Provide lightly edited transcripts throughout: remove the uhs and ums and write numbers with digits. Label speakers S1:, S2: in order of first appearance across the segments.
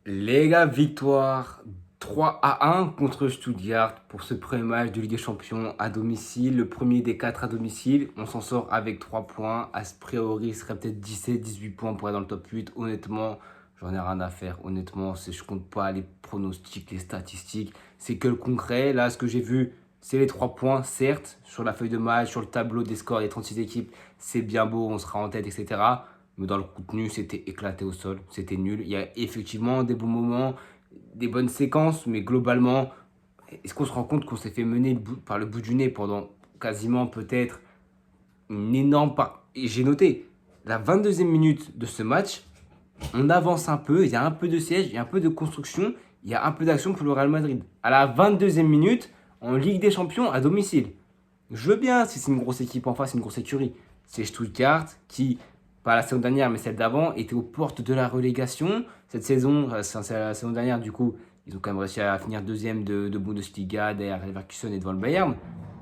S1: Les gars, victoire 3-1 contre Stuttgart pour ce premier match de Ligue des Champions à domicile. Le premier des 4 à domicile. On s'en sort avec 3 points. A priori, il serait peut-être 17-18 points pour être dans le top 8. Honnêtement, j'en ai rien à faire. Honnêtement, je compte pas les pronostics, les statistiques. C'est que le concret. Là, ce que j'ai vu, c'est les 3 points, certes, sur la feuille de match, sur le tableau des scores des 36 équipes. C'est bien beau, on sera en tête, etc. Mais dans le contenu, c'était éclaté au sol. C'était nul. Il y a effectivement des bons moments, des bonnes séquences, mais globalement, est-ce qu'on se rend compte qu'on s'est fait mener par le bout du nez pendant quasiment peut-être une énorme part. Et j'ai noté, la 22e minute de ce match, on avance un peu, il y a un peu de siège, il y a un peu de construction, il y a un peu d'action pour le Real Madrid. À la 22e minute, en Ligue des Champions à domicile. Je veux bien si c'est une grosse équipe en face, une grosse écurie. C'est Stuttgart qui, pas la saison dernière, mais celle d'avant, était aux portes de la relégation. Cette saison, c'est la saison dernière, du coup, ils ont quand même réussi à finir deuxième de Bundesliga derrière Leverkusen et devant le Bayern.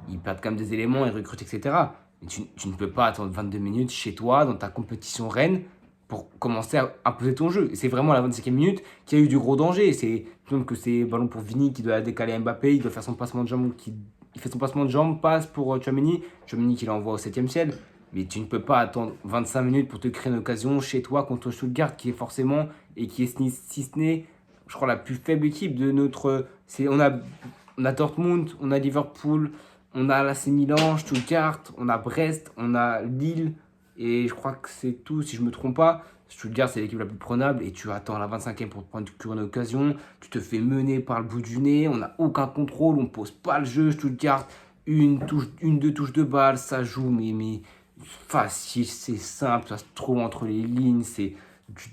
S1: Ils perdent quand même des éléments, ils recrutent, etc. Mais tu ne peux pas attendre 22 minutes chez toi, dans ta compétition reine, pour commencer à imposer ton jeu. Et c'est vraiment à la 25e minute qu'il y a eu du gros danger. C'est même que c'est ballon pour Vini qui doit décaler Mbappé, il doit faire son passement de jambe il fait son passement de jambe, passe pour Tchouaméni. Tchouaméni qui l'envoie au 7e ciel. Mais tu ne peux pas attendre 25 minutes pour te créer une occasion chez toi contre Stuttgart, qui est forcément, et qui est si ce n'est, je crois, la plus faible équipe de notre. On a Dortmund, on a Liverpool, on a l'AC Milan, Stuttgart, on a Brest, on a Lille, et je crois que c'est tout, si je ne me trompe pas. Stuttgart, c'est l'équipe la plus prenable, et tu attends la 25e pour te prendre une occasion. Tu te fais mener par le bout du nez, on n'a aucun contrôle, on ne pose pas le jeu. Stuttgart, deux touches de balle, ça joue, mais facile, c'est simple, ça se trouve entre les lignes, c'est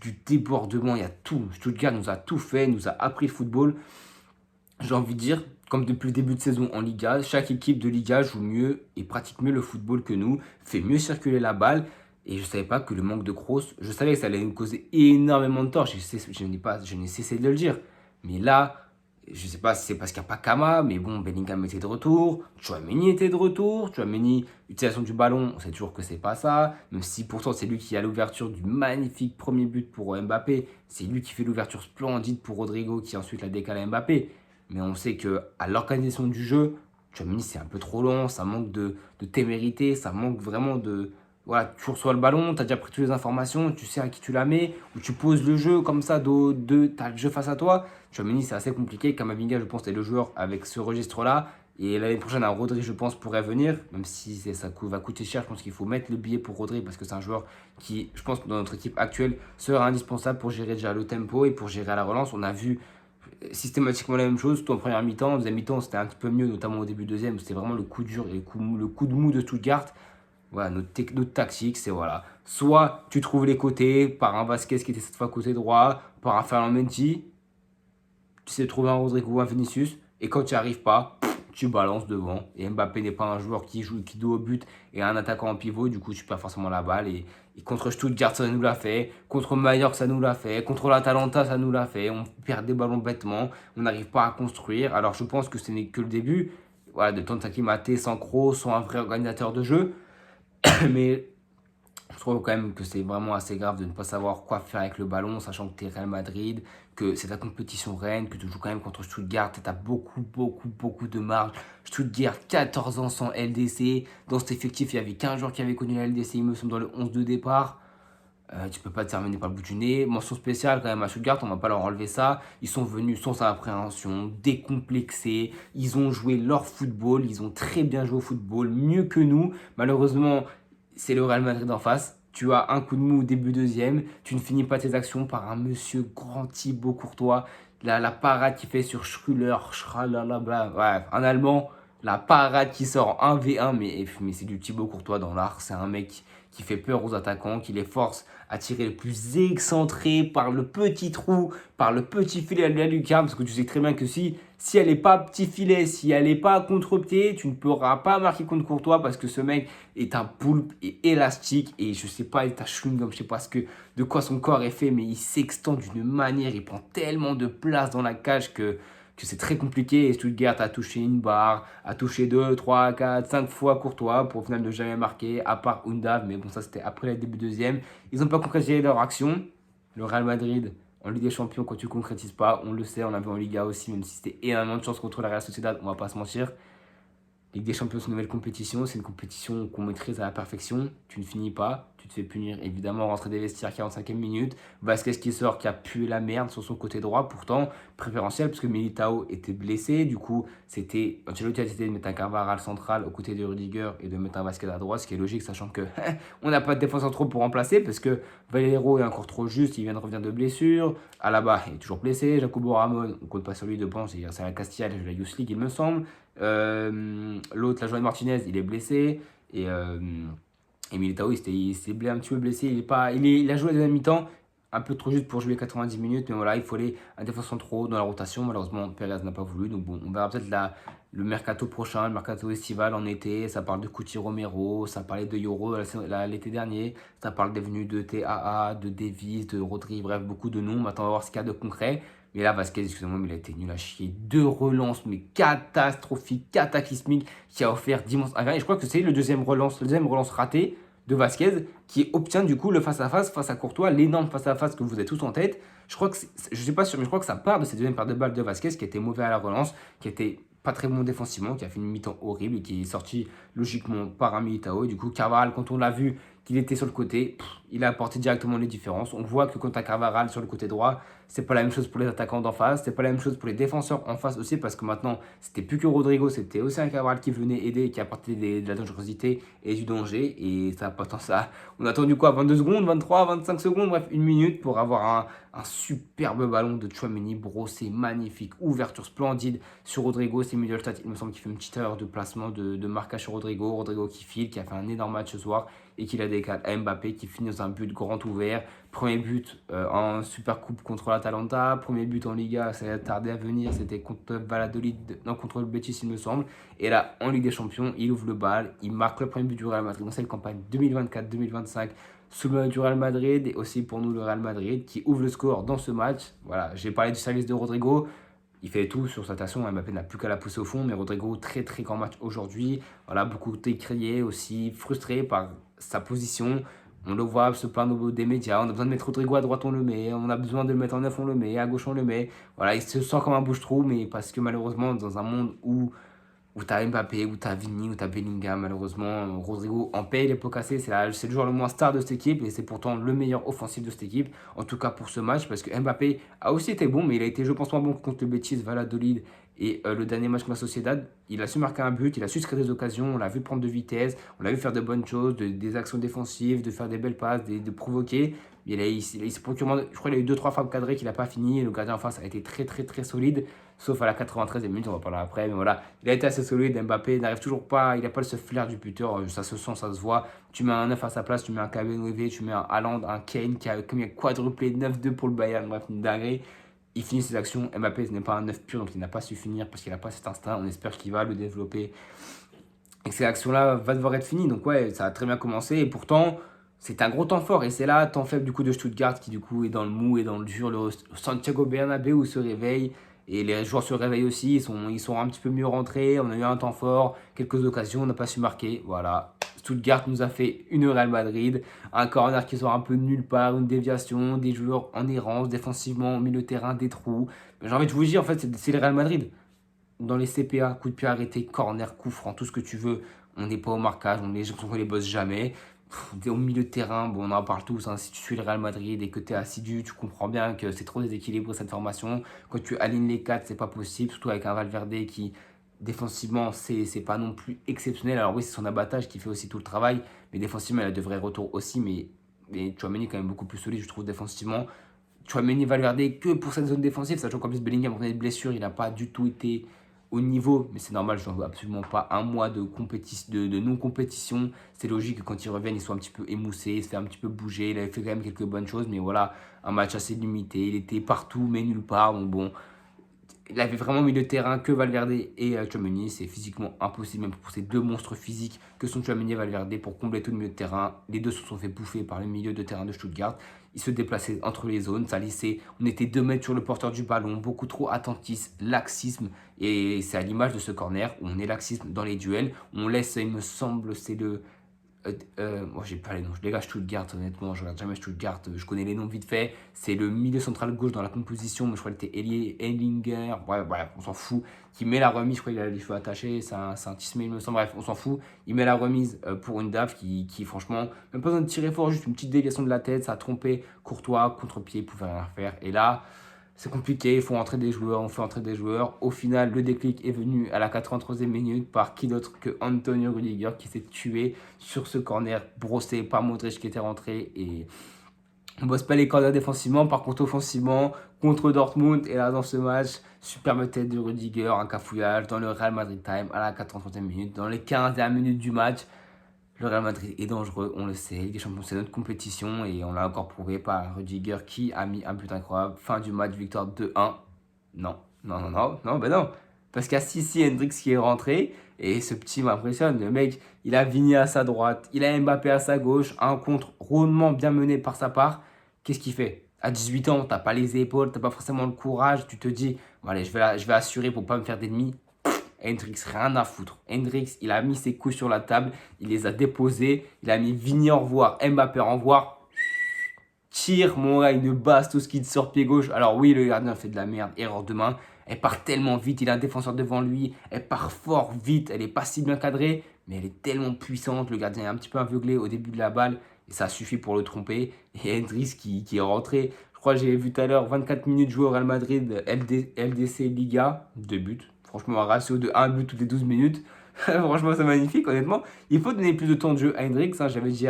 S1: du débordement, il y a tout. Stuttgart nous a tout fait, nous a appris le football. J'ai envie de dire, comme depuis le début de saison en Liga, chaque équipe de Liga joue mieux et pratique mieux le football que nous, fait mieux circuler la balle. Et je ne savais pas que le manque de Kroos, je savais que ça allait nous causer énormément de tort. Je n'ai cessé de le dire. Mais là, je ne sais pas si c'est parce qu'il n'y a pas Kama, mais bon, Bellingham était de retour, Tchouaméni était de retour. Tchouaméni, utilisation du ballon, on sait toujours que c'est pas ça. Même si pourtant c'est lui qui a l'ouverture du magnifique premier but pour Mbappé, c'est lui qui fait l'ouverture splendide pour Rodrigo qui ensuite la décale à Mbappé. Mais on sait que à l'organisation du jeu, Tchouaméni c'est un peu trop long, ça manque de témérité, ça manque vraiment de. Voilà, tu reçois le ballon, tu as déjà pris toutes les informations, tu sais à qui tu la mets, ou tu poses le jeu comme ça, tu as le jeu face à toi. Tchouaméni c'est assez compliqué, Kamavinga je pense est le joueur avec ce registre-là. Et l'année prochaine, un Rodri, je pense, pourrait venir, même si ça va coûter cher. Je pense qu'il faut mettre le billet pour Rodri parce que c'est un joueur qui, je pense, dans notre équipe actuelle, sera indispensable pour gérer déjà le tempo et pour gérer à la relance. On a vu systématiquement la même chose, tout en première mi-temps. En deuxième mi-temps, c'était un petit peu mieux, notamment au début de deuxième. C'était vraiment le coup dur et le coup de mou de Stuttgart. Voilà, notre tactique, c'est voilà. Soit tu trouves les côtés par un Vasquez qui était cette fois côté droit, par un Ferland Mendy, tu sais trouver un Rodrigo ou un Vinicius, et quand tu n'y arrives pas, tu balances devant. Et Mbappé n'est pas un joueur qui joue, qui doit au but et un attaquant en pivot, du coup tu perds forcément la balle. Et contre Stuttgart, ça nous l'a fait. Contre Mallorca, ça nous l'a fait. Contre l'Atalanta, ça nous l'a fait. On perd des ballons bêtement. On n'arrive pas à construire. Alors je pense que ce n'est que le début. Voilà, de temps de s'acclimater sans Kroos, sans un vrai organisateur de jeu. Mais je trouve quand même que c'est vraiment assez grave de ne pas savoir quoi faire avec le ballon, sachant que tu es Real Madrid, que c'est ta compétition reine, que tu joues quand même contre Stuttgart, tu as beaucoup de marge. Stuttgart, 14 ans sans LDC. Dans cet effectif, il y avait qu'un joueur qui avait connu la LDC, il me semble, dans le 11 de départ. Tu peux pas te terminer par le bout du nez. Mention spéciale quand même à Stuttgart, on va pas leur enlever ça. Ils sont venus sans appréhension, décomplexés. Ils ont joué leur football, ils ont très bien joué au football, mieux que nous. Malheureusement, c'est le Real Madrid en face. Tu as un coup de mou au début deuxième. Tu ne finis pas tes actions par un monsieur grand Thibaut Courtois. La parade qu'il fait sur Schrüller, Schralala, ouais, un Allemand. La parade qui sort en 1v1, mais c'est du Thibaut Courtois dans l'art. C'est un mec qui fait peur aux attaquants, qui les force à tirer le plus excentré par le petit trou, par le petit filet de la lucarne. Parce que tu sais très bien que si elle n'est pas petit filet, si elle n'est pas contre-pied, tu ne pourras pas marquer contre Courtois parce que ce mec est un poulpe et élastique. Et je sais pas, il est un chewing-gum, je sais pas de quoi son corps est fait, mais il s'extend d'une manière, il prend tellement de place dans la cage que c'est très compliqué. Et Stuttgart a touché une barre, a touché 2, 3, 4, 5 fois Courtois pour au final ne jamais marquer, à part Undav. Mais bon, ça c'était après le début deuxième. Ils n'ont pas concrétisé leur action. Le Real Madrid En Ligue des Champions, quand tu concrétises pas, on le sait, on l'a vu en Liga aussi, même si c'était énormément de chance contre la Real Sociedad, on va pas se mentir. Ligue des Champions, c'est une nouvelle compétition. C'est une compétition qu'on maîtrise à la perfection. Tu ne finis pas. Tu te fais punir, évidemment, rentrer des vestiaires 45e minute. Vasquez qui sort, qui a pué la merde sur son côté droit. Pourtant, préférentiel, parce que Militao était blessé. Du coup, Ancelotti a décidé de mettre un Carvajal central aux côtés de Rudiger et de mettre un Vasquez à droite, ce qui est logique, sachant que on n'a pas de défenseur trop pour remplacer, parce que Valero est encore trop juste. Il vient de revenir de blessure. Alaba est toujours blessé. Jacobo Ramon, on ne compte pas sur lui de pense. C'est la Castilla, la Youth League, il me semble. L'autre, la Joan Martinez, il est blessé. Et Militao, il s'est un petit peu blessé. Il a joué la deuxième mi-temps, un peu trop juste pour jouer 90 minutes. Mais voilà, il fallait un défenseur trop dans la rotation. Malheureusement, Perez n'a pas voulu. Donc bon, on verra peut-être le mercato prochain, le mercato estival en été. Ça parle de Cuti Romero, ça parlait de Yoro l'été dernier. Ça parle des venues de TAA, de Davis, de Rodri, bref, beaucoup de noms. Maintenant, on va voir ce qu'il y a de concret. Mais là, Vasquez, excusez-moi, mais il a été nul à chier. 2 relances, mais catastrophiques, cataclysmiques, qui a offert d'immenses. Et je crois que c'est le deuxième relance ratée de Vasquez, qui obtient du coup le face-à-face face à Courtois, l'énorme face-à-face que vous avez tous en tête. Je crois que, je sais pas sûr, mais je crois que ça part de cette deuxième paire de balles de Vasquez, qui était mauvais à la relance, qui était pas très bon défensivement, qui a fait une mi-temps horrible et qui est sorti logiquement par un Militao. Et du coup, Carvajal, quand on l'a vu qu'il était sur le côté, il a apporté directement les différences. On voit que quand tu as Carvajal sur le côté droit, c'est pas la même chose pour les attaquants d'en face, c'est pas la même chose pour les défenseurs en face aussi, parce que maintenant, c'était plus que Rodrigo, c'était aussi un Carvajal qui venait aider, qui apportait de la dangerosité et du danger. Et ça n'a pas tant ça. On a attendu quoi, 22 secondes, 23, 25 secondes, bref, une minute pour avoir un superbe ballon de Tchouaméni, brossé, magnifique, ouverture splendide sur Rodrigo. C'est Mittelstadt, il me semble qu'il fait une petite erreur de placement de marquage sur Rodrigo. Rodrigo qui file, qui a fait un énorme match ce soir et qui la décale à Mbappé qui finit dans un but grand ouvert. Premier but en Super Coupe contre l'Atalanta. Premier but en Liga, ça a tardé à venir. C'était contre Valladolid, non, contre le Betis, il me semble. Et là, en Ligue des Champions, il ouvre le bal. Il marque le premier but du Real Madrid dans cette campagne 2024-2025 sous le du Real Madrid. Et aussi pour nous, le Real Madrid qui ouvre le score dans ce match. Voilà, j'ai parlé du service de Rodrigo. Il fait tout sur cette action. Mbappé n'a plus qu'à la pousser au fond. Mais Rodrigo, très très grand match aujourd'hui. Voilà, beaucoup décrié aussi, frustré par sa position. On le voit se plaindre des médias. On a besoin de mettre Rodrigo à droite, on le met. On a besoin de le mettre en neuf, on le met. À gauche, on le met. Voilà, il se sent comme un bouche-trou. Mais parce que malheureusement, dans un monde où tu as Mbappé, où tu as Vini, où tu as Bellingham, malheureusement, Rodrigo en paye les pots cassés. C'est le joueur le moins star de cette équipe et c'est pourtant le meilleur offensif de cette équipe, en tout cas pour ce match, parce que Mbappé a aussi été bon, mais il a été, je pense, moins bon contre le Betis, Valladolid et le dernier match contre la Sociedad. Il a su marquer un but, il a su se créer des occasions, on l'a vu prendre de vitesse, on l'a vu faire de bonnes choses, des actions défensives, de faire des belles passes, de provoquer. Il se procure, je crois qu'il a eu 2-3 frappes cadrées qu'il n'a pas fini. Le gardien en face a été très très très solide, sauf à la 93e minute, on va parler après. Mais voilà, il a été assez solide. Mbappé n'arrive toujours pas, il n'a pas ce flair du buteur, ça se sent, ça se voit. Tu mets un 9 à sa place, tu mets un KV, tu mets un Haaland, un Kane qui a comme il a quadruplé 9-2 pour le Bayern, bref, une dinguerie. Il finit ses actions. Mbappé, ce n'est pas un 9 pur, donc il n'a pas su finir parce qu'il n'a pas cet instinct. On espère qu'il va le développer et que ces actions-là va devoir être finies. Donc ouais, ça a très bien commencé et pourtant c'est un gros temps fort et c'est là temps faible du coup de Stuttgart qui du coup est dans le mou et dans le dur. Le Santiago Bernabéu se réveille et les joueurs se réveillent aussi. Ils sont un petit peu mieux rentrés. On a eu un temps fort, quelques occasions, on n'a pas su marquer. Voilà. Stuttgart nous a fait une Real Madrid, un corner qui sort un peu de nulle part, une déviation, des joueurs en errance, défensivement, au milieu de terrain, des trous. Mais j'ai envie de vous dire, en fait, c'est le Real Madrid. Dans les CPA, coup de pied arrêté, corner, coup franc, tout ce que tu veux. On n'est pas au marquage, on les bosse jamais. Au milieu de terrain, bon, on en parle tous. Hein, si tu suis le Real Madrid et que tu es assidu, tu comprends bien que c'est trop déséquilibré cette formation. Quand tu alignes les 4, c'est pas possible, surtout avec un Valverde qui, défensivement, c'est pas non plus exceptionnel. Alors oui, c'est son abattage qui fait aussi tout le travail, mais défensivement, il a de vrais retours aussi. Mais Tchouaméni est quand même beaucoup plus solide, je trouve, défensivement. Tchouaméni, Valverde, que pour cette zone défensive, sachant qu'en plus Bellingham revenait de blessure, il n'a pas du tout été au niveau, mais c'est normal, je n'en veux absolument pas un mois de non-compétition. C'est logique que quand ils reviennent, ils soient un petit peu émoussés, ils se fait un petit peu bouger. Il avait fait quand même quelques bonnes choses, mais voilà, un match assez limité. Il était partout, mais nulle part. Donc bon, il avait vraiment mis le terrain que Valverde et Tchouaméni. C'est physiquement impossible, même pour ces deux monstres physiques que sont Tchouaméni et Valverde, pour combler tout le milieu de terrain. Les deux se sont fait bouffer par le milieu de terrain de Stuttgart. Ils se déplaçaient entre les zones, ça laissait, on était 2 mètres sur le porteur du ballon, beaucoup trop attentisme, laxisme. Et c'est à l'image de ce corner où on est laxisme dans les duels. On laisse, il me semble, c'est le moi j'ai pas les noms, je dégage Stuttgart honnêtement, je regarde jamais Stuttgart, je connais les noms vite fait, c'est le milieu central gauche dans la composition, mais je crois qu'il était Ellinger, ouais, voilà, on s'en fout, qui met la remise, je crois qu'il a les cheveux attachés, c'est un tismé il me semble, bref, on s'en fout, il met la remise pour une DAF qui franchement, même pas besoin de tirer fort, juste une petite déviation de la tête, ça a trompé Courtois, contre-pied, il pouvait rien faire, et là, c'est compliqué, il faut entrer des joueurs, on fait entrer des joueurs. Au final, le déclic est venu à la 83e minute par qui d'autre que Antonio Rüdiger qui s'est tué sur ce corner brossé par Modric qui était rentré. Et on bosse pas les corners défensivement, par contre offensivement, contre Dortmund. Et là, dans ce match, superbe tête de Rüdiger, un cafouillage dans le Real Madrid Time à la 83e minute. Dans les 15 dernières minutes du match, le Real Madrid est dangereux, on le sait. Ligue des Champions, c'est notre compétition et on l'a encore prouvé par Rüdiger qui a mis un but incroyable. Fin du match, victoire 2-1. Non, non, non, non, non, ben non. Parce qu'il y a Sissi Hendrix qui est rentré et ce petit m'impressionne. Le mec, il a Vini à sa droite, il a Mbappé à sa gauche, un contre rondement bien mené par sa part. Qu'est-ce qu'il fait? À 18 ans, t'as pas les épaules, t'as pas forcément le courage, tu te dis, bon, allez, je vais assurer pour pas me faire d'ennemis. Hendrix, rien à foutre. Hendrix, il a mis ses couilles sur la table, il les a déposés, il a mis Vini au revoir, Mbappé au revoir. Tire, mon gars, une basse, tout ce qui te sort pied gauche. Alors oui, le gardien fait de la merde, erreur de main. Elle part tellement vite, il a un défenseur devant lui, elle part fort vite, elle est pas si bien cadrée, mais elle est tellement puissante. Le gardien est un petit peu aveuglé au début de la balle, et ça suffit pour le tromper. Et Hendrix qui est rentré, je crois que j'ai vu tout à l'heure, 24 minutes joué au Real Madrid, LDC Liga, 2 buts. Franchement, un ratio de 1 but toutes les 12 minutes. Franchement, c'est magnifique, honnêtement. Il faut donner plus de temps de jeu à Hendrix. Hein, j'avais dit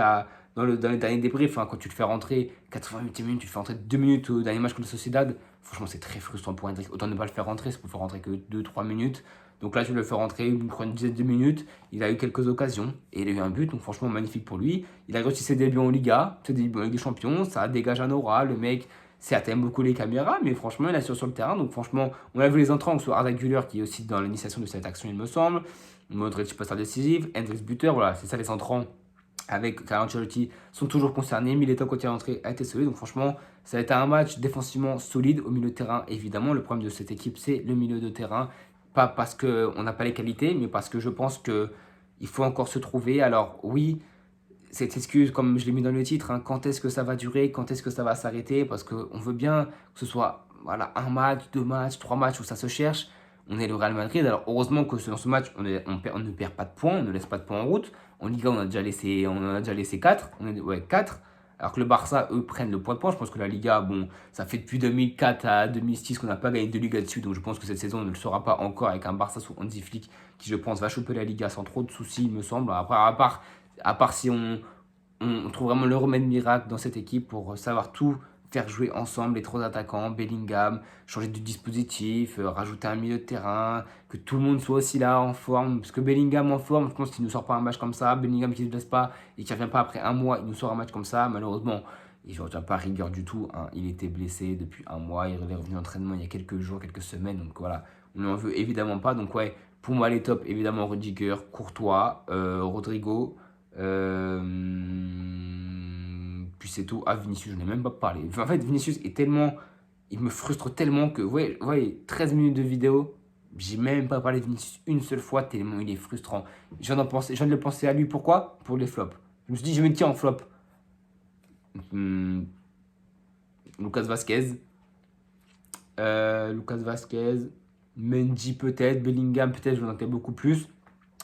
S1: dans les derniers débriefs, hein, quand tu le fais rentrer 88 minutes, tu le fais rentrer 2 minutes au dernier match contre la Sociedad. Franchement, c'est très frustrant pour Hendrix. Autant ne pas le faire rentrer, c'est pour faire rentrer que 2-3 minutes. Donc là, je le fais rentrer une dizaine de minutes. Il a eu quelques occasions et il a eu un but. Donc franchement, magnifique pour lui. Il a réussi ses débuts en Liga, ses débuts en Ligue des Champions. Ça dégage un aura. Le mec, certes, aime beaucoup les caméras, mais franchement, il assure sur le terrain. Donc franchement, on a vu les entrants, que ce soit Arda Güler qui est aussi dans l'initiation de cette action, il me semble. Modric, passeur décisif. Hendrix, buteur. Voilà, c'est ça les entrants avec Carlo Ancelotti sont toujours concernés. Militao, quand il est rentré, a été solide. Donc franchement, ça a été un match défensivement solide au milieu de terrain. Évidemment, le problème de cette équipe, c'est le milieu de terrain. Pas parce qu'on n'a pas les qualités, mais parce que je pense qu'il faut encore se trouver. Alors oui, cette excuse, comme je l'ai mis dans le titre, hein, quand est-ce que ça va durer, quand est-ce que ça va s'arrêter, parce qu'on veut bien que ce soit voilà, un match, 2 matchs, 3 matchs où ça se cherche. On est le Real Madrid, alors heureusement que dans ce match, on ne perd pas de points, on ne laisse pas de points en route. En Liga, on en a déjà laissé 4, ouais, 4. Alors que le Barça, eux, prennent le point de points. Je pense que la Liga, bon, ça fait depuis 2004 à 2006 qu'on n'a pas gagné de Liga dessus. Donc je pense que cette saison, on ne le saura pas encore avec un Barça sous Hansi Flick qui, je pense, va choper la Liga sans trop de soucis, il me semble. Après, à part si on trouve vraiment le remède miracle dans cette équipe pour savoir tout faire jouer ensemble les 3 attaquants, Bellingham, changer de dispositif, rajouter un milieu de terrain, que tout le monde soit aussi là en forme. Parce que Bellingham en forme, je pense qu'il ne nous sort pas un match comme ça. Bellingham qui ne se blesse pas et qui ne revient pas après un mois, il nous sort un match comme ça. Malheureusement, il ne retient pas rigueur du tout. Hein. Il était blessé depuis un mois, il est revenu en entraînement il y a quelques jours, quelques semaines. Donc voilà, on n'en veut évidemment pas. Donc ouais, pour moi les tops, évidemment Rüdiger, Courtois, Rodrigo. Puis c'est tout. Ah, Vinicius, je n'ai même pas parlé. Enfin, en fait, Vinicius est tellement. Il me frustre tellement que, ouais, 13 minutes de vidéo, j'ai même pas parlé de Vinicius une seule fois, tellement il est frustrant. Je viens de le penser à lui. Pourquoi? Pour les flops. Je me suis dit, je vais me tirer en flop. Lucas Vasquez. Mendy peut-être. Bellingham peut-être, je m'en beaucoup plus.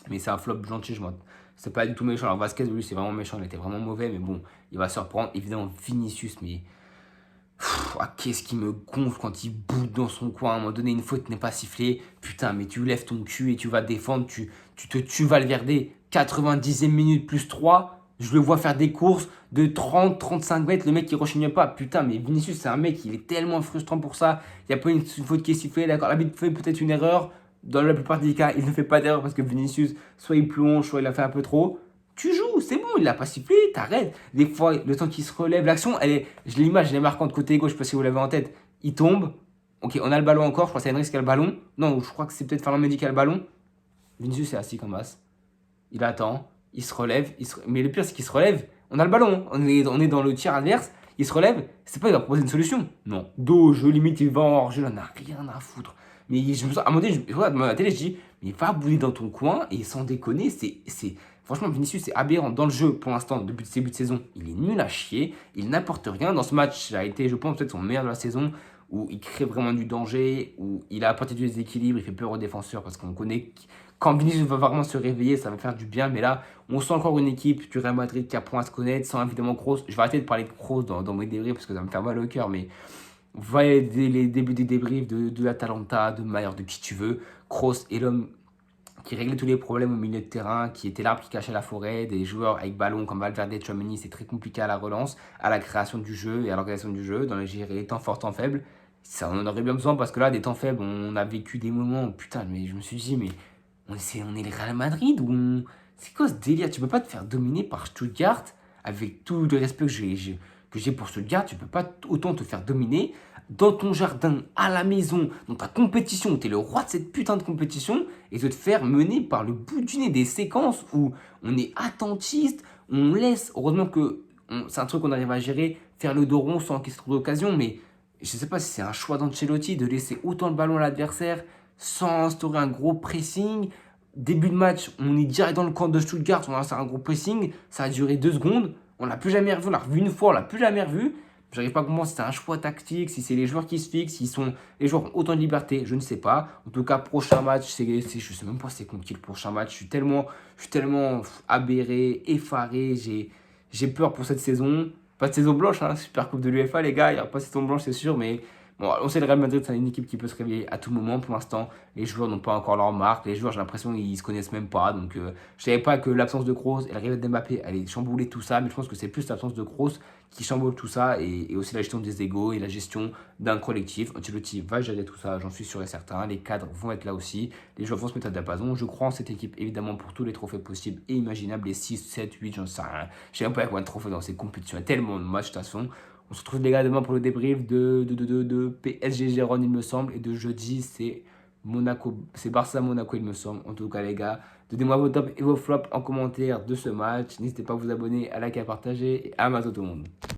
S1: Mais c'est un flop gentil, c'est pas du tout méchant. Alors Vasquez, lui, c'est vraiment méchant, il était vraiment mauvais, mais bon, il va se reprendre. Évidemment, Vinicius, mais qu'est-ce qui me gonfle quand il boude dans son coin. À un moment donné, une faute n'est pas sifflée. Putain, mais tu lèves ton cul et tu vas défendre, tu te tues Valverde. 90e minute plus 3, je le vois faire des courses de 30-35 mètres, le mec il rechigne pas. Putain, mais Vinicius, c'est un mec, il est tellement frustrant pour ça. Il n'y a pas une faute qui est sifflée, d'accord, l'arbitre fait peut-être une erreur. Dans la plupart des cas, il ne fait pas d'erreur parce que Vinicius, soit il plonge, soit il a fait un peu trop. Tu joues, c'est bon, il l'a pas sifflé, t'arrêtes. Des fois, le temps qu'il se relève, l'action, l'image, elle est marquante côté gauche, je sais pas si vous l'avez en tête. Il tombe. Ok, on a le ballon encore, je crois que c'est Henry qui a le ballon. Non, je crois que c'est peut-être Ferland Mendy qui a le ballon. Vinicius est assis comme as. Il attend, il se relève. Mais le pire, c'est qu'il se relève. On a le ballon, on est dans le tiers adverse. Il se relève, c'est pas, il va proposer une solution. Non, dos, jeu, limite, il va en hors-jeu, il en a rien à foutre. Mais je me sens, à un moment donné, je regarde à la télé, je dis, mais va bouler dans ton coin et sans déconner, Franchement, Vinicius est aberrant dans le jeu pour l'instant, depuis le début de saison. Il est nul à chier, il n'apporte rien. Dans ce match, ça a été, je pense, peut-être son meilleur de la saison, où il crée vraiment du danger, où il a apporté du déséquilibre, il fait peur aux défenseurs, parce qu'on connaît quand Vinicius va vraiment se réveiller, ça va faire du bien. Mais là, on sent encore une équipe du Real Madrid qui apprend à se connaître, sans évidemment Kroos. Je vais arrêter de parler de Kroos dans mes débriefs, parce que ça me fait mal au cœur, mais vous voyez les débuts des débriefs de l'Atalanta, de Mayer, de qui tu veux. Kroos est l'homme qui réglait tous les problèmes au milieu de terrain, qui était l'arbre qui cachait la forêt, des joueurs avec ballon comme Valverde et Tchouaméni, c'est très compliqué à la relance, à la création du jeu et à l'organisation du jeu, dans les gérer les temps forts, temps faibles. Ça, on en aurait bien besoin parce que là, des temps faibles, on a vécu des moments où putain, mais je me suis dit, mais on est le Real Madrid ou c'est quoi ce délire? Tu peux pas te faire dominer par Stuttgart avec tout le respect que j'ai pour Stuttgart, tu peux pas autant te faire dominer dans ton jardin, à la maison, dans ta compétition, où tu es le roi de cette putain de compétition, et de te faire mener par le bout du nez des séquences où on est attentiste, on laisse, heureusement que c'est un truc qu'on arrive à gérer, faire le dos rond sans qu'il se trouve d'occasion, mais je sais pas si c'est un choix d'Ancelotti de laisser autant le ballon à l'adversaire sans instaurer un gros pressing. Début de match, on est direct dans le camp de Stuttgart, on a instauré un gros pressing, ça a duré 2 secondes, on l'a plus jamais revu, on l'a revu une fois, on l'a plus jamais revu. J'arrive pas à comprendre si c'est un choix tactique, si c'est les joueurs qui se fixent, les joueurs ont autant de liberté, je ne sais pas. En tout cas, prochain match, je sais même pas c'est contre qui le prochain match. Je suis tellement aberré, effaré, j'ai peur pour cette saison. Pas de saison blanche, hein, Super Coupe de l'UEFA, les gars, il n'y a pas de saison blanche, c'est sûr, mais bon, on sait le Real Madrid, c'est une équipe qui peut se réveiller à tout moment. Pour l'instant, les joueurs n'ont pas encore leur marque. Les joueurs, j'ai l'impression qu'ils se connaissent même pas. Donc, je savais pas que l'absence de Kroos et l'arrivée de Mbappé allait chambouler tout ça. Mais je pense que c'est plus l'absence de Kroos qui chamboule tout ça et aussi la gestion des égos et la gestion d'un collectif. Ancelotti va gérer tout ça, j'en suis sûr et certain. Les cadres vont être là aussi. Les joueurs vont se mettre à diapason. Je crois en cette équipe, évidemment, pour tous les trophées possibles et imaginables. Les 6, 7, 8, j'en sais rien. Je sais même pas combien de trophées dans ces compétitions. Il y a tellement de matchs, de toute façon. On se retrouve les gars demain pour le débrief de PSG Gérone il me semble et de jeudi c'est Monaco, c'est Barça Monaco il me semble. En tout cas les gars, donnez-moi vos tops et vos flops en commentaire de ce match. N'hésitez pas à vous abonner, à liker, à partager et à bientôt tout le monde.